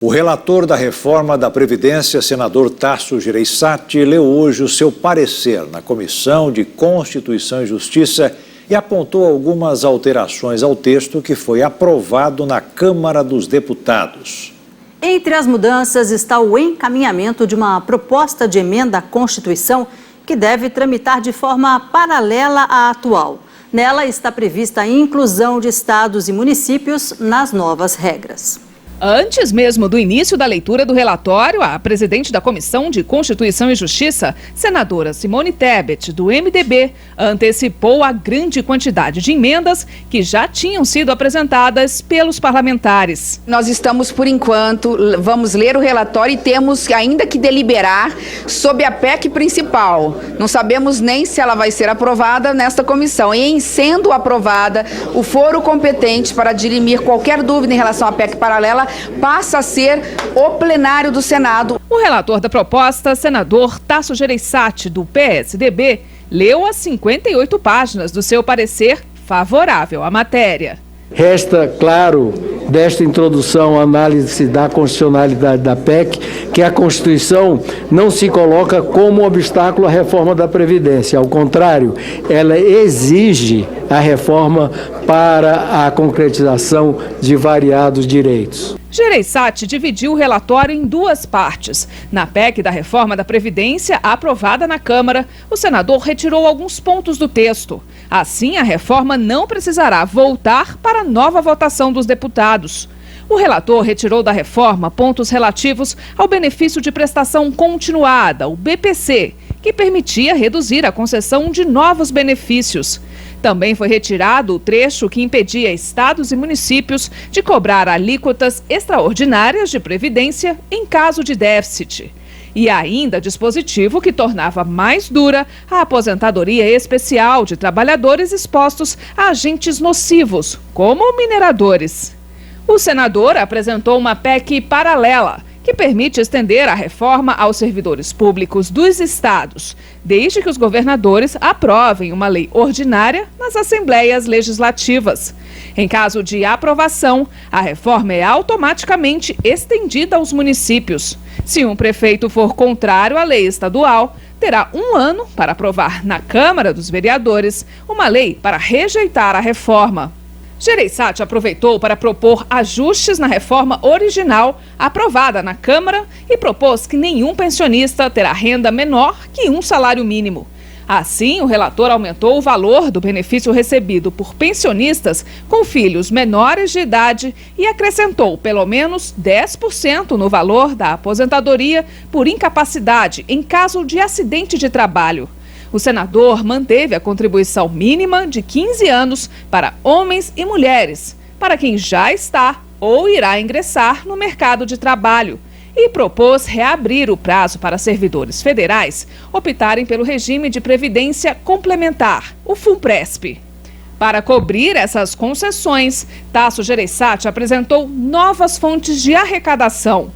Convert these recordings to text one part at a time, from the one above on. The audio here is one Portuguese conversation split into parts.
O relator da reforma da Previdência, senador Tasso Gereissati, leu hoje o seu parecer na Comissão de Constituição e Justiça e apontou algumas alterações ao texto que foi aprovado na Câmara dos Deputados. Entre as mudanças está o encaminhamento de uma proposta de emenda à Constituição que deve tramitar de forma paralela à atual. Nela está prevista a inclusão de estados e municípios nas novas regras. Antes mesmo do início da leitura do relatório, a presidente da Comissão de Constituição e Justiça, senadora Simone Tebet, do MDB, antecipou a grande quantidade de emendas que já tinham sido apresentadas pelos parlamentares. Nós estamos, por enquanto, vamos ler o relatório e temos ainda que deliberar sobre a PEC principal. Não sabemos nem se ela vai ser aprovada nesta comissão. E em sendo aprovada, o foro competente para dirimir qualquer dúvida em relação à PEC paralela passa a ser o plenário do Senado. O relator da proposta, senador Tasso Gereissati, do PSDB, leu as 58 páginas do seu parecer favorável à matéria. Resta claro desta introdução a análise da constitucionalidade da PEC que a Constituição não se coloca como obstáculo à reforma da Previdência. Ao contrário, ela exige a reforma para a concretização de variados direitos. Gereissati dividiu o relatório em duas partes. Na PEC da reforma da Previdência, aprovada na Câmara, o senador retirou alguns pontos do texto. Assim, a reforma não precisará voltar para nova votação dos deputados. O relator retirou da reforma pontos relativos ao benefício de prestação continuada, o BPC, que permitia reduzir a concessão de novos benefícios. Também foi retirado o trecho que impedia estados e municípios de cobrar alíquotas extraordinárias de previdência em caso de déficit. E ainda dispositivo que tornava mais dura a aposentadoria especial de trabalhadores expostos a agentes nocivos, como mineradores. O senador apresentou uma PEC paralela, que permite estender a reforma aos servidores públicos dos estados, desde que os governadores aprovem uma lei ordinária nas assembleias legislativas. Em caso de aprovação, a reforma é automaticamente estendida aos municípios. Se um prefeito for contrário à lei estadual, terá 1 ano para aprovar na Câmara dos Vereadores uma lei para rejeitar a reforma. Gereissati aproveitou para propor ajustes na reforma original aprovada na Câmara e propôs que nenhum pensionista terá renda menor que um salário mínimo. Assim, o relator aumentou o valor do benefício recebido por pensionistas com filhos menores de idade e acrescentou pelo menos 10% no valor da aposentadoria por incapacidade em caso de acidente de trabalho. O senador manteve a contribuição mínima de 15 anos para homens e mulheres, para quem já está ou irá ingressar no mercado de trabalho, e propôs reabrir o prazo para servidores federais optarem pelo regime de previdência complementar, o FUNPRESP. Para cobrir essas concessões, Tasso Gereissati apresentou novas fontes de arrecadação.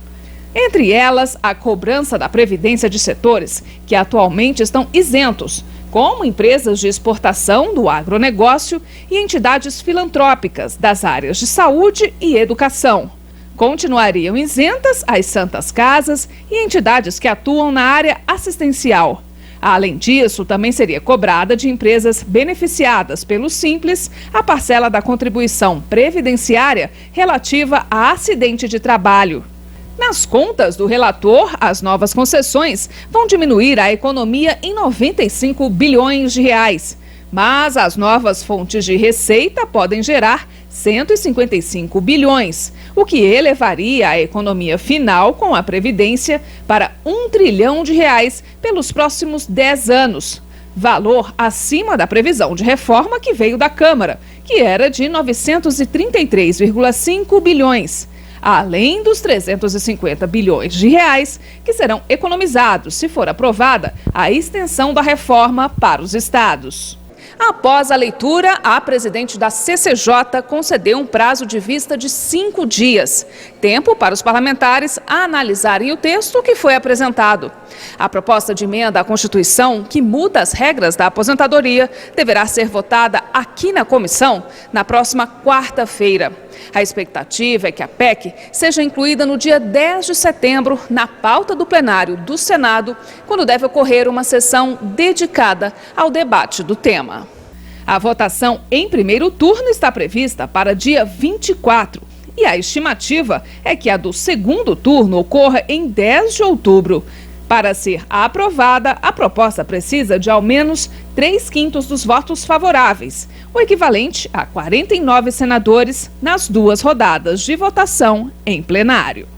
Entre elas, a cobrança da previdência de setores que atualmente estão isentos, como empresas de exportação do agronegócio e entidades filantrópicas das áreas de saúde e educação. Continuariam isentas as santas casas e entidades que atuam na área assistencial. Além disso, também seria cobrada de empresas beneficiadas pelo Simples a parcela da contribuição previdenciária relativa a acidente de trabalho. Nas contas do relator, as novas concessões vão diminuir a economia em 95 bilhões de reais. Mas as novas fontes de receita podem gerar 155 bilhões, o que elevaria a economia final com a Previdência para 1 trilhão de reais pelos próximos 10 anos. Valor acima da previsão de reforma que veio da Câmara, que era de 933,5 bilhões. Além dos 350 bilhões de reais que serão economizados se for aprovada a extensão da reforma para os estados. Após a leitura, a presidente da CCJ concedeu um prazo de vista de 5 dias, tempo para os parlamentares analisarem o texto que foi apresentado. A proposta de emenda à Constituição, que muda as regras da aposentadoria, deverá ser votada aqui na comissão na próxima quarta-feira. A expectativa é que a PEC seja incluída no dia 10 de setembro na pauta do plenário do Senado, quando deve ocorrer uma sessão dedicada ao debate do tema. A votação em primeiro turno está prevista para dia 24 e a estimativa é que a do segundo turno ocorra em 10 de outubro. Para ser aprovada, a proposta precisa de ao menos 3/5 dos votos favoráveis, o equivalente a 49 senadores nas 2 rodadas de votação em plenário.